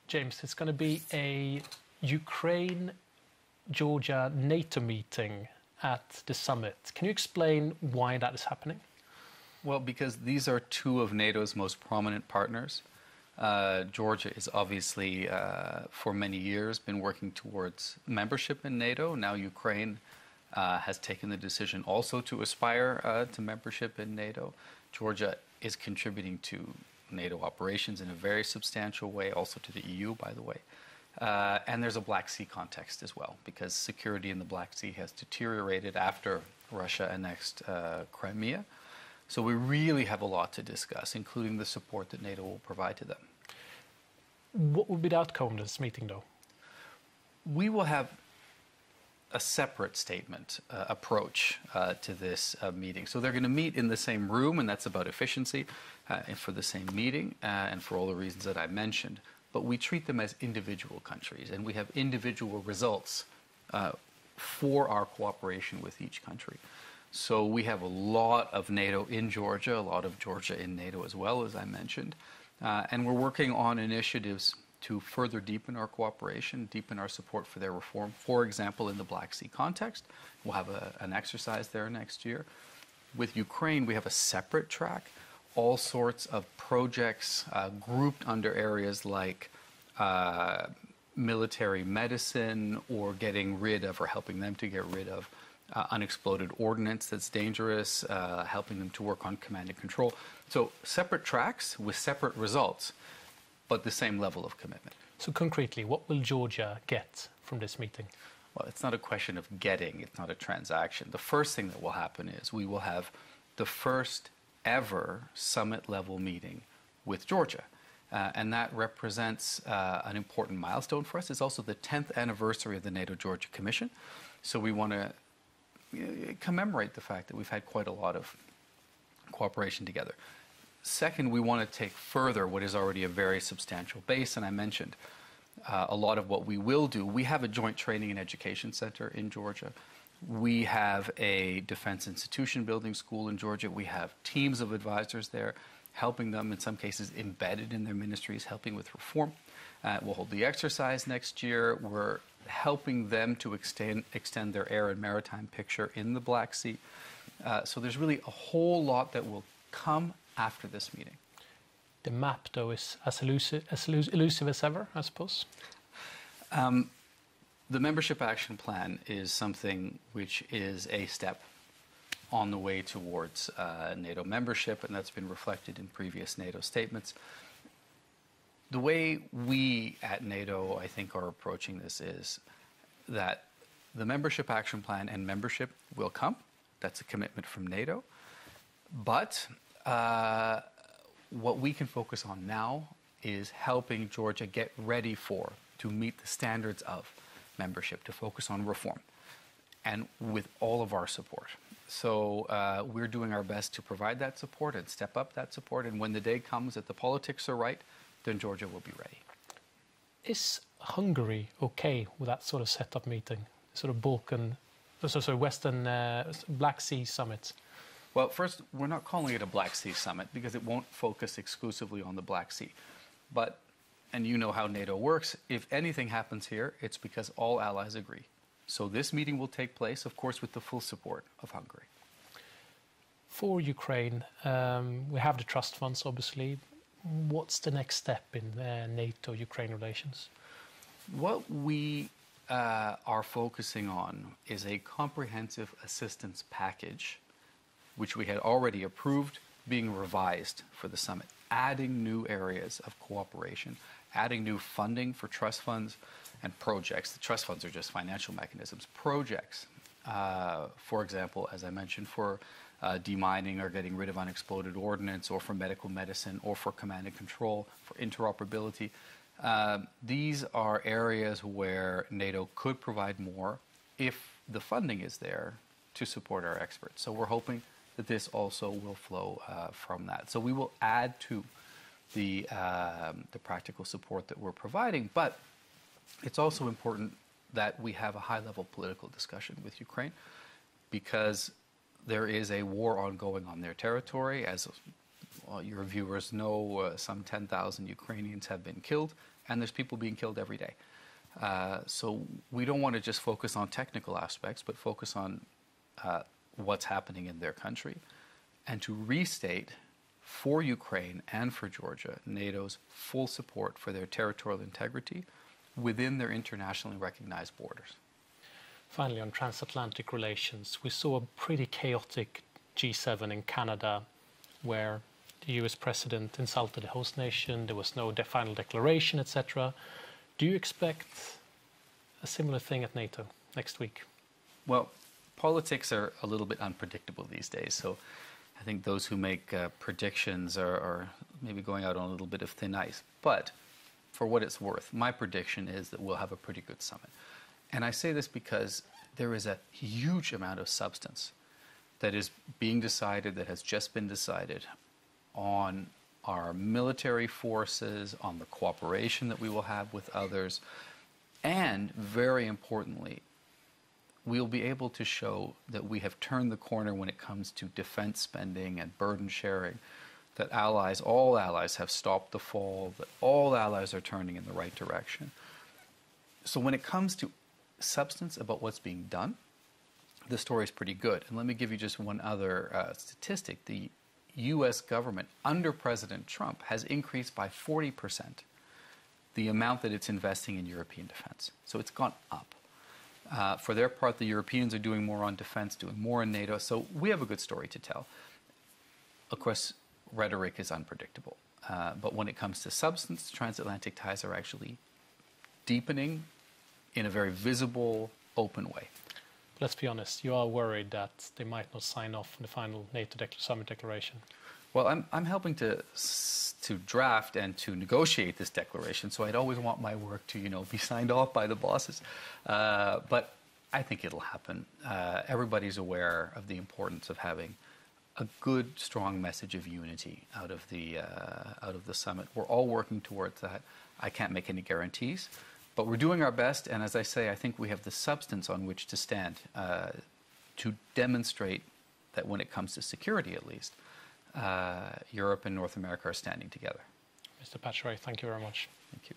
James, it's going to be a Ukraine-Georgia NATO meeting at the summit. Can you explain why that is happening? Well, because these are two of NATO's most prominent partners. Georgia is obviously, for many years, been working towards membership in NATO. Now Ukraine has taken the decision also to aspire to membership in NATO. Georgia is contributing to NATO operations in a very substantial way, also to the EU, by the way. And there's a Black Sea context as well, because security in the Black Sea has deteriorated after Russia annexed Crimea. So we really have a lot to discuss, including the support that NATO will provide to them. What would be the outcome of this meeting, though? We will have a separate statement approach to this meeting. So they're going to meet in the same room, and that's about efficiency, and for the same meeting, and for all the reasons that I mentioned. But we treat them as individual countries, and we have individual results for our cooperation with each country. So we have a lot of NATO in Georgia, a lot of Georgia in NATO as well, as I mentioned. And we're working on initiatives to further deepen our cooperation, deepen our support for their reform. For example, in the Black Sea context, we'll have an exercise there next year. With Ukraine, we have a separate track, all sorts of projects grouped under areas like military medicine, or getting rid of, or helping them to get rid of unexploded ordnance that's dangerous, helping them to work on command and control. So separate tracks with separate results, but the same level of commitment. So concretely, what will Georgia get from this meeting? Well, it's not a question of getting, it's not a transaction. The first thing that will happen is we will have the first ever summit-level meeting with Georgia. And that represents an important milestone for us. It's also the 10th anniversary of the NATO-Georgia Commission. So we want to commemorate the fact that we've had quite a lot of cooperation together. Second, we want to take further what is already a very substantial base, and I mentioned a lot of what we will do. We have a joint training and education center in Georgia. We have a defense institution building school in Georgia. We have teams of advisors there, helping them, in some cases embedded in their ministries, helping with reform. We'll hold the exercise next year. We're helping them to extend their air and maritime picture in the Black Sea. So there's really a whole lot that will come after this meeting. The map, though, is as elusive as ever, I suppose? The Membership Action Plan is something which is a step on the way towards NATO membership, and that's been reflected in previous NATO statements. The way we at NATO, I think, are approaching this is that the Membership Action Plan and membership will come. That's a commitment from NATO. But what we can focus on now is helping Georgia get ready to meet the standards of membership, to focus on reform, and with all of our support. So we're doing our best to provide that support and step up that support. And when the day comes that the politics are right, then Georgia will be ready. Is Hungary okay with that sort of set-up meeting, sort of Balkan, Western Black Sea summit? Well, first, we're not calling it a Black Sea summit because it won't focus exclusively on the Black Sea. But, and you know how NATO works, if anything happens here, it's because all allies agree. So this meeting will take place, of course, with the full support of Hungary. For Ukraine, we have the trust funds, obviously. What's the next step in NATO-Ukraine relations? What we are focusing on is a comprehensive assistance package, which we had already approved, being revised for the summit, adding new areas of cooperation, adding new funding for trust funds and projects. The trust funds are just financial mechanisms. Projects, for example, as I mentioned, for demining or getting rid of unexploded ordnance, or for medical medicine, or for command and control, for interoperability. These are areas where NATO could provide more if the funding is there to support our experts. So we're hoping that this also will flow from that. So we will add to the practical support that we're providing, but it's also important that we have a high-level political discussion with Ukraine, because there is a war ongoing on their territory, as your viewers know, some 10,000 Ukrainians have been killed, and there's people being killed every day. So we don't want to just focus on technical aspects, but focus on what's happening in their country, and to restate for Ukraine and for Georgia NATO's full support for their territorial integrity within their internationally recognized borders. Finally, on transatlantic relations, we saw a pretty chaotic G7 in Canada where the US president insulted the host nation, there was no final declaration, etc. Do you expect a similar thing at NATO next week? Well, politics are a little bit unpredictable these days, so I think those who make predictions are maybe going out on a little bit of thin ice. But for what it's worth, my prediction is that we'll have a pretty good summit. And I say this because there is a huge amount of substance that is being decided, that has just been decided, on our military forces, on the cooperation that we will have with others, and very importantly, we'll be able to show that we have turned the corner when it comes to defense spending and burden sharing, that allies, all allies, have stopped the fall, that all allies are turning in the right direction. So when it comes to substance about what's being done, the story is pretty good. And let me give you just one other statistic. The U.S. government under President Trump has increased by 40% the amount that it's investing in European defense. So it's gone up. For their part, the Europeans are doing more on defense, doing more in NATO. So we have a good story to tell. Of course, rhetoric is unpredictable. But when it comes to substance, transatlantic ties are actually deepening in a very visible, open way. Let's be honest, you are worried that they might not sign off on the final NATO summit declaration. Well, I'm helping to draft and to negotiate this declaration, so I'd always want my work to, be signed off by the bosses. But I think it'll happen. Everybody's aware of the importance of having a good, strong message of unity out of the summit. We're all working towards that. I can't make any guarantees, but we're doing our best. And as I say, I think we have the substance on which to stand to demonstrate that when it comes to security, at least, Europe and North America are standing together. Mr. Appathurai, thank you very much. Thank you.